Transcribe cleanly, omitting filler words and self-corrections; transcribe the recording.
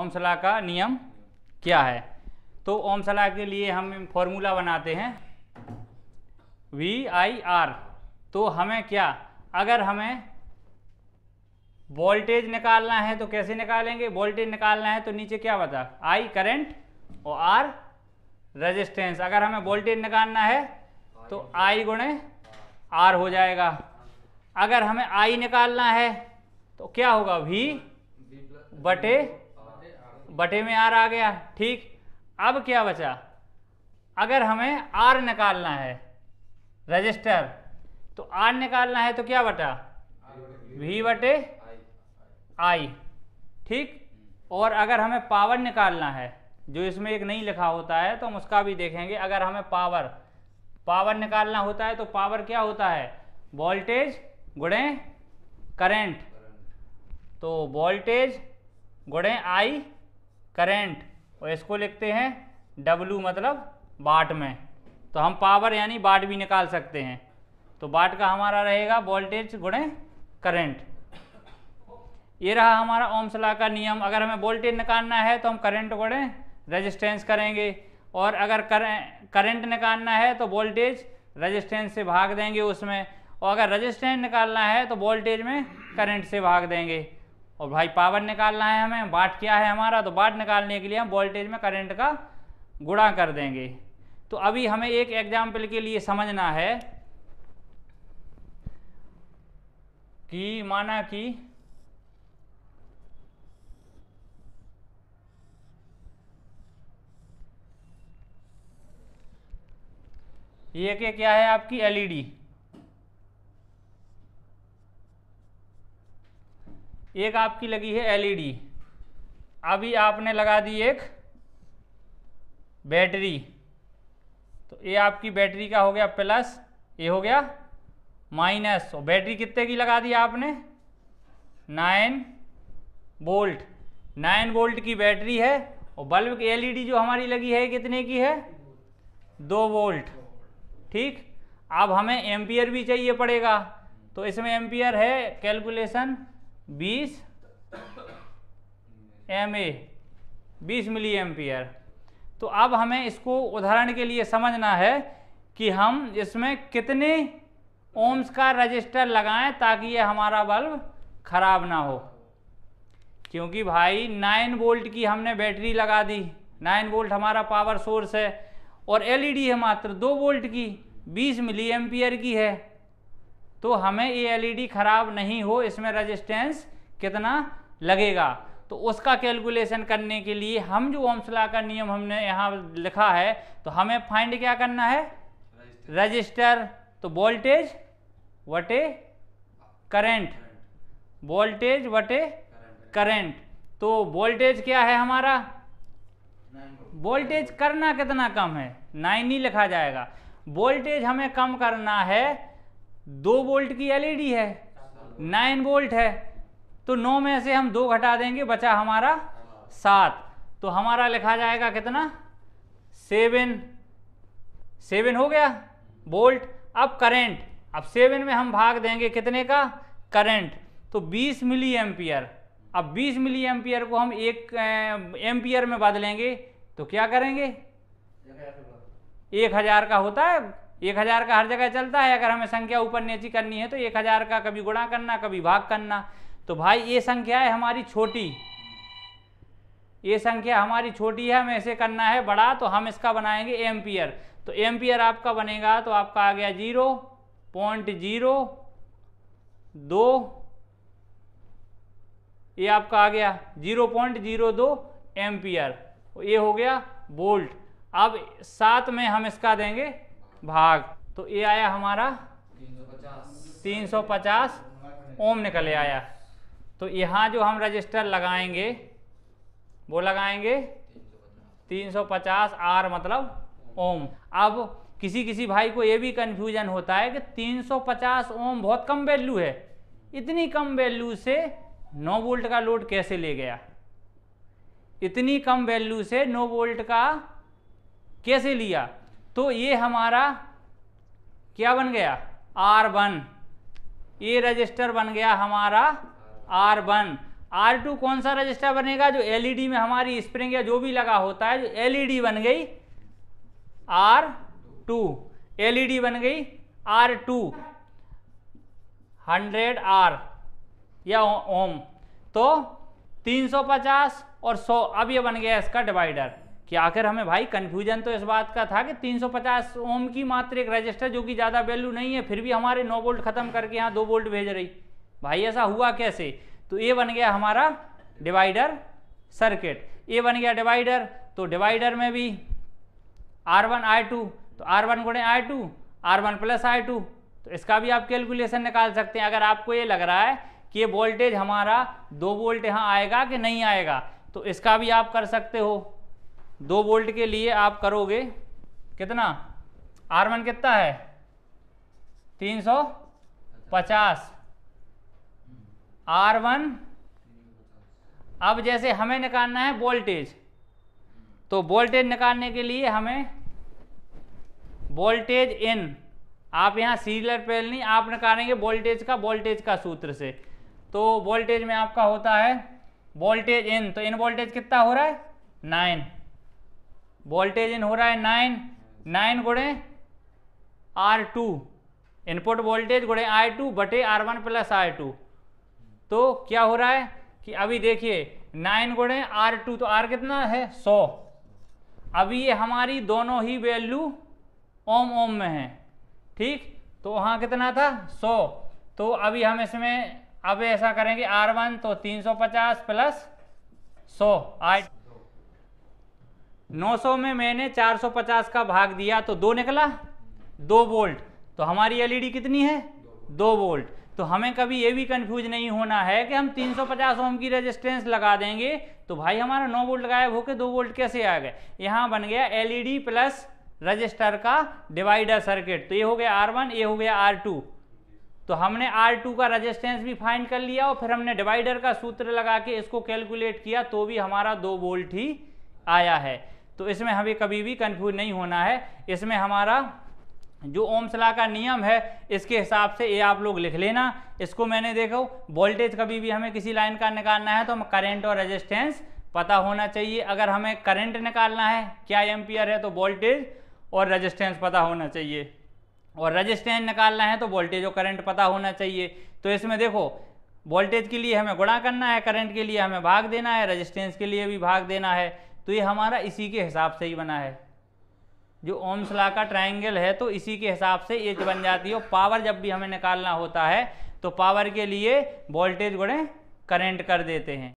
Ohm's law का नियम क्या है। तो ओम्स लॉ के लिए हम फॉर्मूला बनाते हैं VIR। तो हमें क्या, अगर हमें वोल्टेज निकालना है तो कैसे निकालेंगे, वोल्टेज निकालना है तो नीचे क्या बता, I करंट और R रेजिस्टेंस। अगर हमें वोल्टेज निकालना है तो I गुणे R हो जाएगा। अगर हमें I निकालना है तो क्या होगा, V बटे में R आ गया। ठीक, अब क्या बचा, अगर हमें R निकालना है रजिस्टर, तो R निकालना है तो क्या बटा, V बटे I। ठीक, और अगर हमें पावर निकालना है, जो इसमें एक नहीं लिखा होता है तो हम उसका भी देखेंगे। अगर हमें पावर निकालना होता है तो पावर क्या होता है, वोल्टेज गुणे करंट। तो वोल्टेज गुणे I करंट, और इसको लिखते हैं W मतलब वाट में। तो हम पावर यानी वाट भी निकाल सकते हैं। तो वाट का हमारा रहेगा वोल्टेज गुणे करंट। ये रहा हमारा ओम्स लॉ का नियम। अगर हमें वोल्टेज निकालना है तो हम करंट गुणे रेजिस्टेंस करेंगे, और अगर करंट निकालना है तो वोल्टेज रेजिस्टेंस से भाग देंगे उसमें, और अगर रेजिस्टेंस निकालना है तो वोल्टेज में करंट से भाग देंगे। और भाई पावर निकालना है हमें, वाट क्या है हमारा, तो वाट निकालने के लिए हम वोल्टेज में करंट का गुणा कर देंगे। तो अभी हमें एक एग्जाम्पल के लिए समझना है कि माना कि ये क्या है आपकी एलईडी, एक आपकी लगी है एलईडी। अभी आपने लगा दी एक बैटरी, तो ये आपकी बैटरी का हो गया प्लस, ये हो गया माइनस। और बैटरी कितने की लगा दी आपने, 9 वोल्ट। 9 वोल्ट की बैटरी है, और बल्ब की एलईडी जो हमारी लगी है कितने की है, 2 वोल्ट। ठीक, अब हमें एम्पियर भी चाहिए पड़ेगा, तो इसमें एम्पियर है कैलकुलेशन 20 MA 20 मिली एम्पियर। तो अब हमें इसको उदाहरण के लिए समझना है कि हम इसमें कितने ओम्स का रजिस्टर लगाएं ताकि ये हमारा बल्ब खराब ना हो। क्योंकि भाई 9 वोल्ट की हमने बैटरी लगा दी, 9 वोल्ट हमारा पावर सोर्स है, और एलईडी है मात्र 2 वोल्ट की, 20 मिली एम्पियर की है। तो हमें ये एलईडी खराब नहीं हो, इसमें रेजिस्टेंस कितना लगेगा, तो उसका कैलकुलेशन करने के लिए हम जो ओम्स लॉ का नियम हमने यहाँ लिखा है, तो हमें फाइंड क्या करना है, रजिस्टर। तो वोल्टेज बटे करंट, वोल्टेज बटे करंट। तो वोल्टेज क्या है हमारा, वोल्टेज करना कितना कम है, 9 नहीं लिखा जाएगा। वोल्टेज हमें कम करना है, 2 वोल्ट की एलईडी है, 9 वोल्ट है, तो 9 में से हम 2 घटा देंगे, बचा हमारा 7। तो हमारा लिखा जाएगा कितना, 7 हो गया वोल्ट। अब करंट, अब 7 में हम भाग देंगे कितने का, करंट, तो 20 मिली एम्पियर। अब 20 मिली एम्पियर को हम 1 एम्पियर में बदलेंगे तो क्या करेंगे, 1000 का होता है, 1000 का हर जगह चलता है। अगर हमें संख्या ऊपर नीचे करनी है तो 1000 का कभी गुणा करना कभी भाग करना। तो भाई ये संख्या है हमारी छोटी, ये संख्या हमारी छोटी है, हमें ऐसे करना है बड़ा, तो हम इसका बनाएंगे एम्पियर। तो एम्पियर आपका बनेगा, तो आपका आ गया 0.02, ये आपका आ गया 0.02 एम्पियर, ये हो गया वोल्ट। अब 7 में हम इसका देंगे भाग, तो ये आया हमारा 350 ओम निकले आया। तो यहाँ जो हम रजिस्टर लगाएंगे वो लगाएंगे 350 R मतलब ओम। अब किसी भाई को ये भी कन्फ्यूजन होता है कि 350 ओम बहुत कम वैल्यू है, इतनी कम वैल्यू से 9 वोल्ट का लोड कैसे ले गया, इतनी कम वैल्यू से 9 वोल्ट का कैसे लिया। तो ये हमारा क्या बन गया, R1, ये रजिस्टर बन गया हमारा R1। R2 कौन सा रजिस्टर बनेगा? जो एलईडी में हमारी स्प्रिंग या जो भी लगा होता है, जो एलईडी बन गई R2, एलईडी बन गई R2 100R या ओम, तो 350 और 100। अब ये बन गया इसका डिवाइडर। कि आखिर हमें भाई कंफ्यूजन तो इस बात का था कि 350 ओम की मात्र एक रजिस्टर जो कि ज़्यादा वैल्यू नहीं है, फिर भी हमारे 9 वोल्ट खत्म करके यहाँ 2 वोल्ट भेज रही। भाई ऐसा हुआ कैसे? तो ये बन गया हमारा डिवाइडर सर्किट। ये बन गया डिवाइडर। तो डिवाइडर में भी R1 R2, तो R1 गुणे R2, R1 प्लस R2, तो इसका भी आप कैलकुलेशन निकाल सकते हैं। अगर आपको ये लग रहा है कि ये वोल्टेज हमारा 2 वोल्ट यहाँ आएगा कि नहीं आएगा, तो इसका भी आप कर सकते हो। 2 वोल्ट के लिए आप करोगे कितना? R1 कितना है? 350, R1। अब जैसे हमें निकालना है वोल्टेज, तो वोल्टेज निकालने के लिए हमें वोल्टेज इन, आप यहाँ सीरियल पैरेलल नहीं, आप निकालेंगे वोल्टेज का सूत्र से। तो वोल्टेज में आपका होता है वोल्टेज इन, तो इन वोल्टेज कितना हो रहा है? 9। वोल्टेज इन हो रहा है 9 गुणे R2, इनपुट वोल्टेज गुणे R2 बटे R1 प्लस R2। तो क्या हो रहा है कि अभी देखिए 9 गुणे R2, तो R कितना है? 100। अभी ये हमारी दोनों ही वैल्यू ओम में है, ठीक। तो वहाँ कितना था? 100। तो अभी हम इसमें अब ऐसा करेंगे, R1 तो 350 प्लस 100, 900 में मैंने 450 का भाग दिया तो 2 निकला, 2 वोल्ट। तो हमारी एलईडी कितनी है? 2 वोल्ट। तो हमें कभी ये भी कंफ्यूज नहीं होना है कि हम 350 ओम की रेजिस्टेंस लगा देंगे तो भाई हमारा 9 वोल्ट गायब होकर 2 वोल्ट कैसे आ गए। यहाँ बन गया एलईडी प्लस रजिस्टर का डिवाइडर सर्किट। तो ये हो गया R1, ये हो गया R2। तो हमने R2 का रेजिस्टेंस भी फाइंड कर लिया और फिर हमने डिवाइडर का सूत्र लगा के इसको कैलकुलेट किया, तो भी हमारा 2 वोल्ट ही आया है। तो इसमें हमें कभी भी कंफ्यूज नहीं होना है। इसमें हमारा जो ओम्स लॉ का नियम है इसके हिसाब से ये आप लोग लिख लेना। इसको मैंने देखो, वोल्टेज कभी भी हमें किसी लाइन का निकालना है तो हमें करंट और रेजिस्टेंस पता होना चाहिए। अगर हमें करंट निकालना है क्या एम्पियर है, तो वोल्टेज और रेजिस्टेंस पता होना चाहिए, और रेजिस्टेंस निकालना है तो वोल्टेज और करंट पता होना चाहिए। तो इसमें देखो, वोल्टेज के लिए हमें गुणा करना है, करंट के लिए हमें भाग देना है, रेजिस्टेंस के लिए भी भाग देना है। तो ये हमारा इसी के हिसाब से ही बना है। जो ओम्स लॉ का ट्रायंगल है तो इसी के हिसाब से ये बन जाती है। पावर जब भी हमें निकालना होता है तो पावर के लिए वोल्टेज गुणे करंट कर देते हैं।